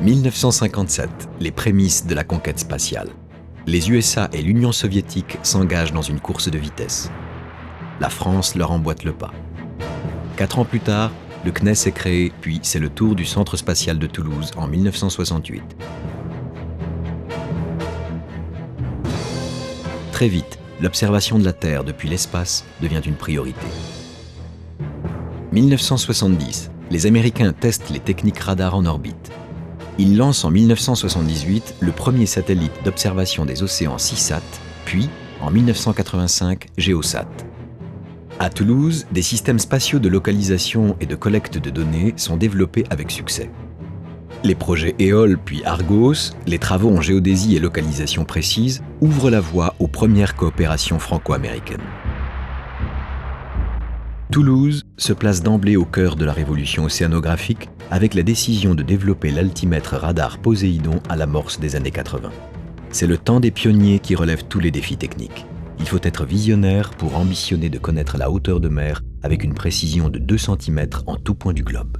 1957, les prémices de la conquête spatiale. Les USA et l'Union soviétique s'engagent dans une course de vitesse. La France leur emboîte le pas. 4 ans plus tard, le CNES est créé, puis c'est le tour du Centre spatial de Toulouse en 1968. Très vite, l'observation de la Terre depuis l'espace devient une priorité. 1970, les Américains testent les techniques radar en orbite. Ils lancent en 1978 le premier satellite d'observation des océans CISAT, puis, en 1985, GEOSAT. À Toulouse, des systèmes spatiaux de localisation et de collecte de données sont développés avec succès. Les projets EOL puis Argos, les travaux en géodésie et localisation précise, ouvrent la voie aux premières coopérations franco-américaines. Toulouse se place d'emblée au cœur de la révolution océanographique avec la décision de développer l'altimètre radar Poséidon à l'amorce des années 80. C'est le temps des pionniers qui relève tous les défis techniques. Il faut être visionnaire pour ambitionner de connaître la hauteur de mer avec une précision de 2 cm en tout point du globe.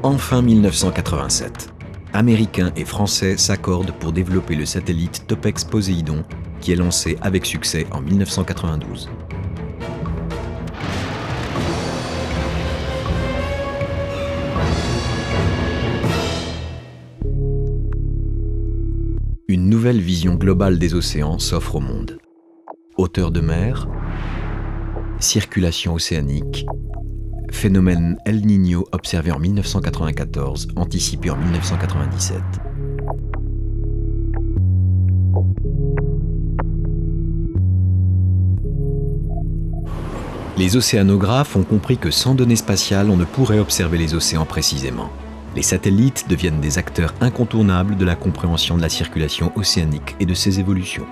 Enfin 1987. Américains et Français s'accordent pour développer le satellite Topex Poséidon qui est lancé avec succès en 1992. Une nouvelle vision globale des océans s'offre au monde. Hauteur de mer, circulation océanique, phénomène El Niño observé en 1994, anticipé en 1997. Les océanographes ont compris que sans données spatiales, on ne pourrait observer les océans précisément. Les satellites deviennent des acteurs incontournables de la compréhension de la circulation océanique et de ses évolutions.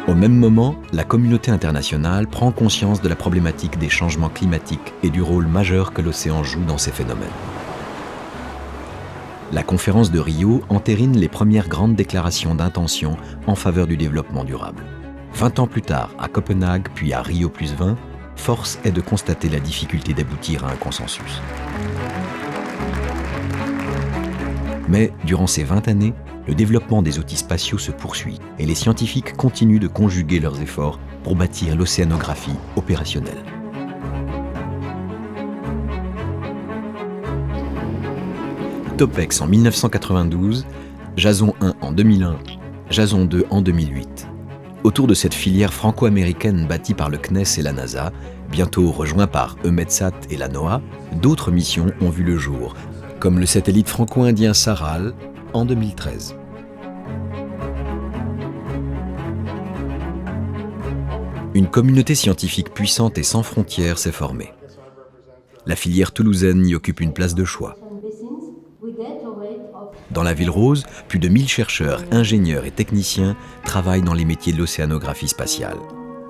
Au même moment, la communauté internationale prend conscience de la problématique des changements climatiques et du rôle majeur que l'océan joue dans ces phénomènes. La conférence de Rio entérine les premières grandes déclarations d'intention en faveur du développement durable. 20 ans plus tard, à Copenhague puis à Rio+20, force est de constater la difficulté d'aboutir à un consensus. Mais durant ces 20 années, le développement des outils spatiaux se poursuit et les scientifiques continuent de conjuguer leurs efforts pour bâtir l'océanographie opérationnelle. Topex en 1992, Jason 1 en 2001, Jason 2 en 2008. Autour de cette filière franco-américaine bâtie par le CNES et la NASA, bientôt rejoint par EUMETSAT et la NOAA, d'autres missions ont vu le jour, comme le satellite franco-indien SARAL en 2013. Une communauté scientifique puissante et sans frontières s'est formée. La filière toulousaine y occupe une place de choix. Dans la Ville Rose, plus de 1000 chercheurs, ingénieurs et techniciens travaillent dans les métiers de l'océanographie spatiale.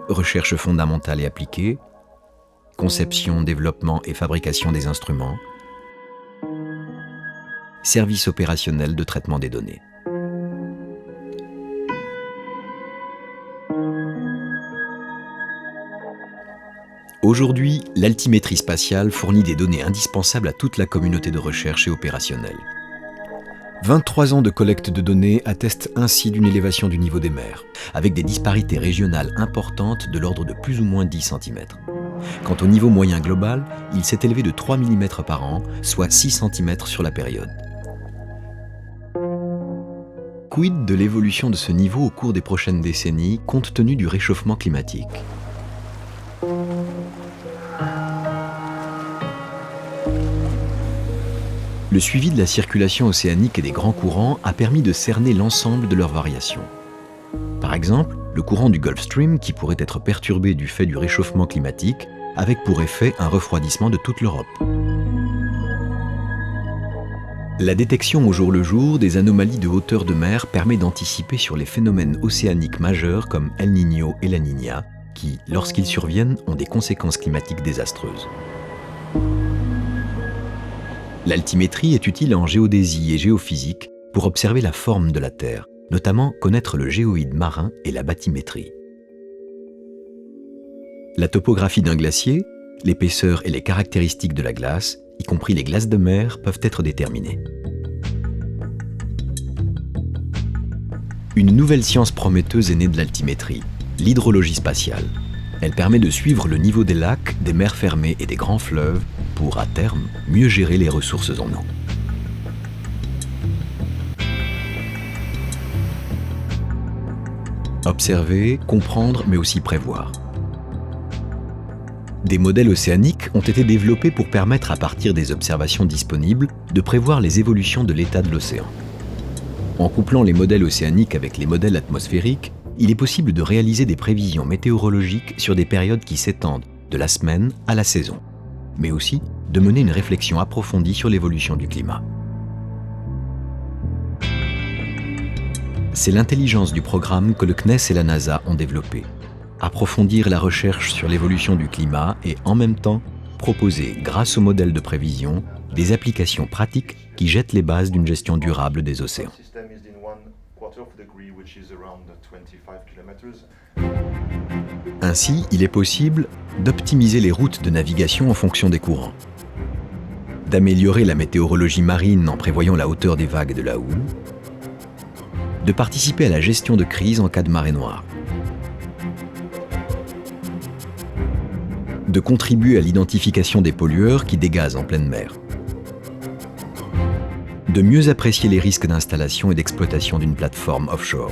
Recherche fondamentale et appliquée, conception, développement et fabrication des instruments, service opérationnel de traitement des données. Aujourd'hui, l'altimétrie spatiale fournit des données indispensables à toute la communauté de recherche et opérationnelle. 23 ans de collecte de données attestent ainsi d'une élévation du niveau des mers, avec des disparités régionales importantes de l'ordre de plus ou moins 10 cm. Quant au niveau moyen global, il s'est élevé de 3 mm par an, soit 6 cm sur la période. Quid de l'évolution de ce niveau au cours des prochaines décennies, compte tenu du réchauffement climatique ? Le suivi de la circulation océanique et des grands courants a permis de cerner l'ensemble de leurs variations. Par exemple, le courant du Gulf Stream, qui pourrait être perturbé du fait du réchauffement climatique, avec pour effet un refroidissement de toute l'Europe. La détection au jour le jour des anomalies de hauteur de mer permet d'anticiper sur les phénomènes océaniques majeurs comme El Niño et La Niña, qui, lorsqu'ils surviennent, ont des conséquences climatiques désastreuses. L'altimétrie est utile en géodésie et géophysique pour observer la forme de la Terre, notamment connaître le géoïde marin et la bathymétrie. La topographie d'un glacier, l'épaisseur et les caractéristiques de la glace, y compris les glaces de mer, peuvent être déterminées. Une nouvelle science prometteuse est née de l'altimétrie, l'hydrologie spatiale. Elle permet de suivre le niveau des lacs, des mers fermées et des grands fleuves pour, à terme, mieux gérer les ressources en eau. Observer, comprendre, mais aussi prévoir. Des modèles océaniques ont été développés pour permettre, à partir des observations disponibles, de prévoir les évolutions de l'état de l'océan. En couplant les modèles océaniques avec les modèles atmosphériques, il est possible de réaliser des prévisions météorologiques sur des périodes qui s'étendent de la semaine à la saison, mais aussi de mener une réflexion approfondie sur l'évolution du climat. C'est l'intelligence du programme que le CNES et la NASA ont développé. Approfondir la recherche sur l'évolution du climat et en même temps proposer, grâce aux modèles de prévision, des applications pratiques qui jettent les bases d'une gestion durable des océans. Ainsi, il est possible d'optimiser les routes de navigation en fonction des courants, d'améliorer la météorologie marine en prévoyant la hauteur des vagues et de la houle, de participer à la gestion de crise en cas de marée noire, de contribuer à l'identification des pollueurs qui dégazent en pleine mer, de mieux apprécier les risques d'installation et d'exploitation d'une plateforme offshore,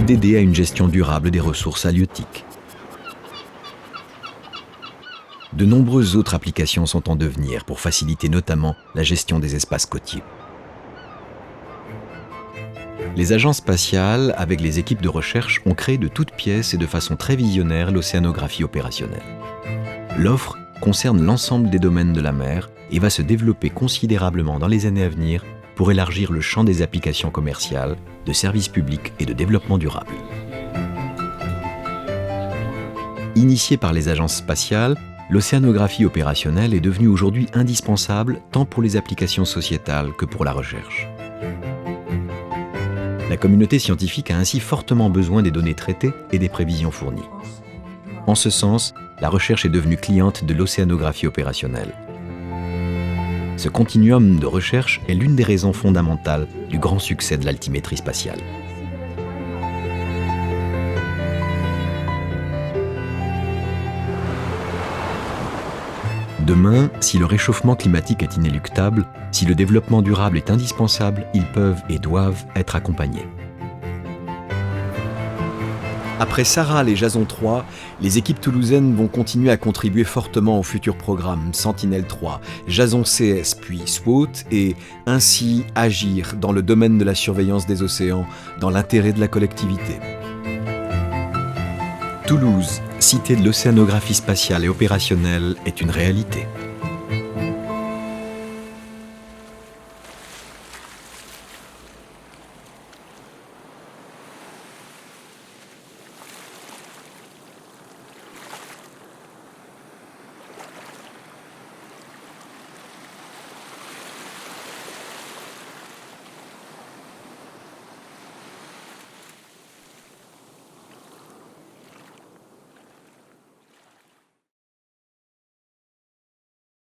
d'aider à une gestion durable des ressources halieutiques. De nombreuses autres applications sont en devenir pour faciliter notamment la gestion des espaces côtiers. Les agences spatiales, avec les équipes de recherche, ont créé de toutes pièces et de façon très visionnaire l'océanographie opérationnelle. L'offre concerne l'ensemble des domaines de la mer et va se développer considérablement dans les années à venir pour élargir le champ des applications commerciales, de services publics et de développement durable. Initiée par les agences spatiales, l'océanographie opérationnelle est devenue aujourd'hui indispensable tant pour les applications sociétales que pour la recherche. La communauté scientifique a ainsi fortement besoin des données traitées et des prévisions fournies. En ce sens, la recherche est devenue cliente de l'océanographie opérationnelle. Ce continuum de recherche est l'une des raisons fondamentales du grand succès de l'altimétrie spatiale. Demain, si le réchauffement climatique est inéluctable, si le développement durable est indispensable, ils peuvent et doivent être accompagnés. Après Saral et Jason 3, les équipes toulousaines vont continuer à contribuer fortement aux futurs programmes Sentinelle 3, Jason CS puis SWOT et ainsi agir dans le domaine de la surveillance des océans dans l'intérêt de la collectivité. Toulouse, cité de l'océanographie spatiale et opérationnelle, est une réalité.